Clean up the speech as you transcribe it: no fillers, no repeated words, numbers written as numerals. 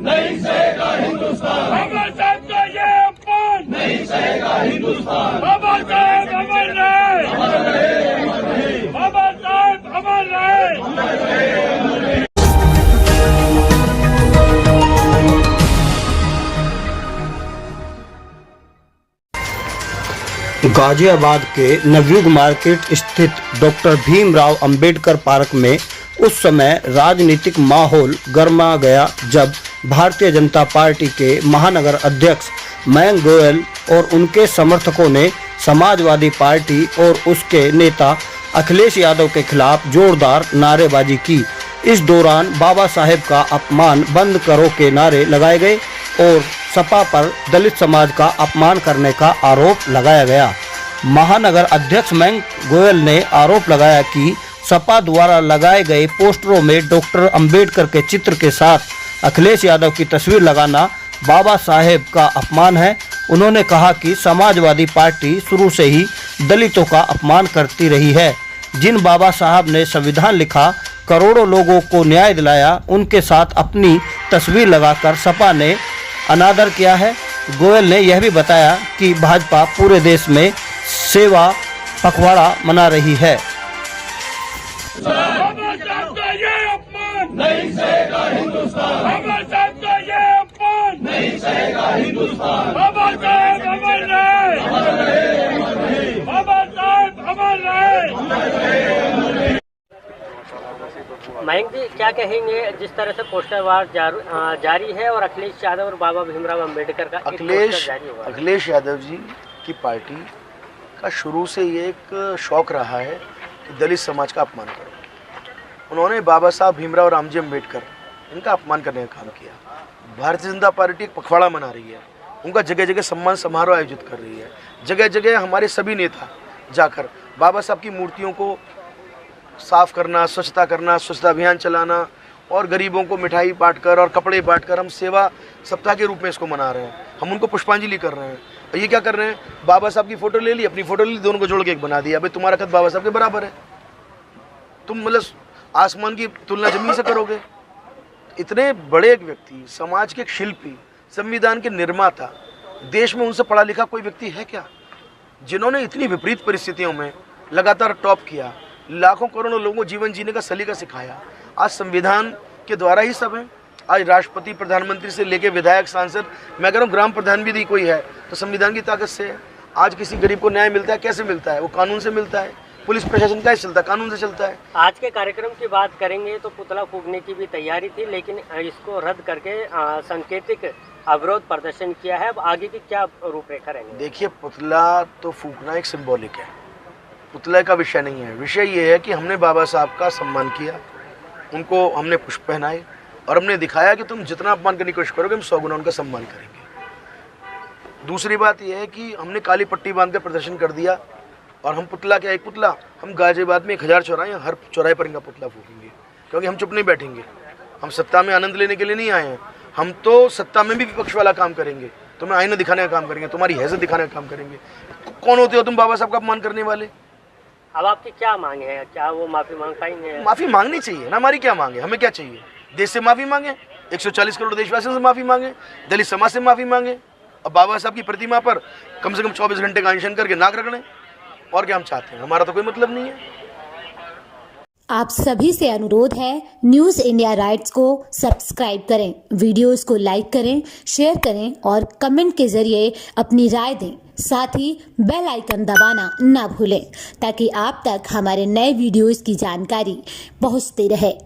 नहीं सहेगा हिंदुस्तान। बाबा साहब का ये अपमान नहीं सहेगा हिंदुस्तान। बाबा साहब अमर रहे, बाबा साहब अमर रहे। गाजियाबाद के नवयुग मार्केट स्थित डॉक्टर भीमराव अंबेडकर पार्क में उस समय राजनीतिक माहौल गर्मा गया जब भारतीय जनता पार्टी के महानगर अध्यक्ष मयंक गोयल और उनके समर्थकों ने समाजवादी पार्टी और उसके नेता अखिलेश यादव के खिलाफ जोरदार नारेबाजी की। इस दौरान बाबा साहेब का अपमान बंद करो के नारे लगाए गए और सपा पर दलित समाज का अपमान करने का आरोप लगाया गया। महानगर अध्यक्ष मयंक गोयल ने आरोप लगाया कि सपा द्वारा लगाए गए पोस्टरों में डॉक्टर अंबेडकर के चित्र के साथ अखिलेश यादव की तस्वीर लगाना बाबा साहेब का अपमान है। उन्होंने कहा कि समाजवादी पार्टी शुरू से ही दलितों का अपमान करती रही है। जिन बाबा साहब ने संविधान लिखा, करोड़ों लोगों को न्याय दिलाया, उनके साथ अपनी तस्वीर लगाकर सपा ने अनादर किया है। गोयल ने यह भी बताया कि भाजपा पूरे देश में सेवा पखवाड़ा मना रही है। बाबा साहब का ये अपमान नहीं सहेगा हिंदुस्तान। बाबा साहब का ये अपमान नहीं सहेगा हिंदुस्तान। बाबा साहब अमर रहे, बाबा साहब अमर रहे। मयंक जी, क्या कहेंगे जिस तरह से पोस्टर वार जारी है और अखिलेश यादव और बाबा भीमराव अंबेडकर का अखिलेश यादव जी की पार्टी का शुरू से ये एक शौक रहा है कि दलित समाज का अपमान करो। उन्होंने बाबा साहब भीमराव और रामजी अंबेडकर इनका अपमान करने का काम किया। भारतीय जनता पार्टी एक पखवाड़ा मना रही है, उनका जगह जगह सम्मान समारोह आयोजित कर रही है। जगह जगह हमारे सभी नेता जाकर बाबा साहब की मूर्तियों को साफ करना, स्वच्छता करना, स्वच्छता अभियान चलाना और गरीबों को मिठाई बांटकर और कपड़े बांटकर हम सेवा सप्ताह के रूप में इसको मना रहे हैं। हम उनको पुष्पांजलि कर रहे हैं। और ये क्या कर रहे हैं, बाबा साहब की फोटो ले ली, अपनी फोटो ले ली, दोनों को जोड़ के एक बना दिया। भाई तुम्हारा खत बाबा साहब के बराबर है, तुम मतलब आसमान की तुलना जमीन से करोगे। इतने बड़े एक व्यक्ति, समाज के एक शिल्पी, संविधान के निर्माता, देश में उनसे पढ़ा लिखा कोई व्यक्ति है क्या, जिन्होंने इतनी विपरीत परिस्थितियों में लगातार टॉप किया, लाखों करोड़ों लोगों को जीवन जीने का सलीका सिखाया। आज संविधान के द्वारा ही सब है। आज राष्ट्रपति, प्रधानमंत्री से लेके विधायक, सांसद, मैं कह रहा हूँ ग्राम प्रधान भी कोई है तो संविधान की ताकत से है। आज किसी गरीब को न्याय मिलता है, कैसे मिलता है? वो कानून से मिलता है। पुलिस प्रशासन कैसे चलता है? कानून से चलता है। आज के कार्यक्रम की बात करेंगे तो पुतला फूकने की भी तैयारी थी, लेकिन इसको रद्द करके सांकेतिक अवरोध प्रदर्शन किया है। अब आगे की क्या रूपरेखा रहेंगी? देखिए, पुतला तो फूकना एक सिंबॉलिक है, पुतले का विषय नहीं है। विषय ये है कि हमने बाबा साहब का सम्मान किया, उनको हमने पुष्प पहनाए और हमने दिखाया कि तुम जितना अपमान करने की कोशिश करोगे हम 100 गुना उनका सम्मान करेंगे। दूसरी बात यह है कि हमने काली पट्टी बांधकर प्रदर्शन कर दिया और हम पुतला क्या, एक पुतला, हम गाजियाबाद में 1000 चौराहे, हर चौराहे पर इनका पुतला फूकेंगे, क्योंकि हम चुप नहीं बैठेंगे। हम सत्ता में आनंद लेने के लिए नहीं आए हैं, हम तो सत्ता में भी विपक्ष वाला काम करेंगे, तुम्हें आईना दिखाने का काम करेंगे, तुम्हारी हैसियत दिखाने का काम करेंगे। कौन होते हो तुम बाबा साहब का अपमान करने वाले? अब आपकी क्या मांग है? क्या वो माफी मांग पाएंगे? माफी मांगनी चाहिए ना, हमारी क्या मांग है? हमें क्या चाहिए? देश से माफी मांगे, 140 करोड़ देशवासियों से माफी मांगे, दलित समाज से माफी मांगे, और बाबा साहब की प्रतिमा पर कम से कम 24 घंटे का अनशन करके नाक रगड़ें। और क्या हम चाहते हैं? हमारा तो कोई मतलब नहीं है। आप सभी से अनुरोध है, न्यूज़ इंडिया राइट्स को सब्सक्राइब करें, वीडियोस को लाइक करें, शेयर करें और कमेंट के जरिए अपनी राय दें। साथ ही बेल आइकन दबाना ना भूलें ताकि आप तक हमारे नए वीडियोस की जानकारी पहुंचती रहे।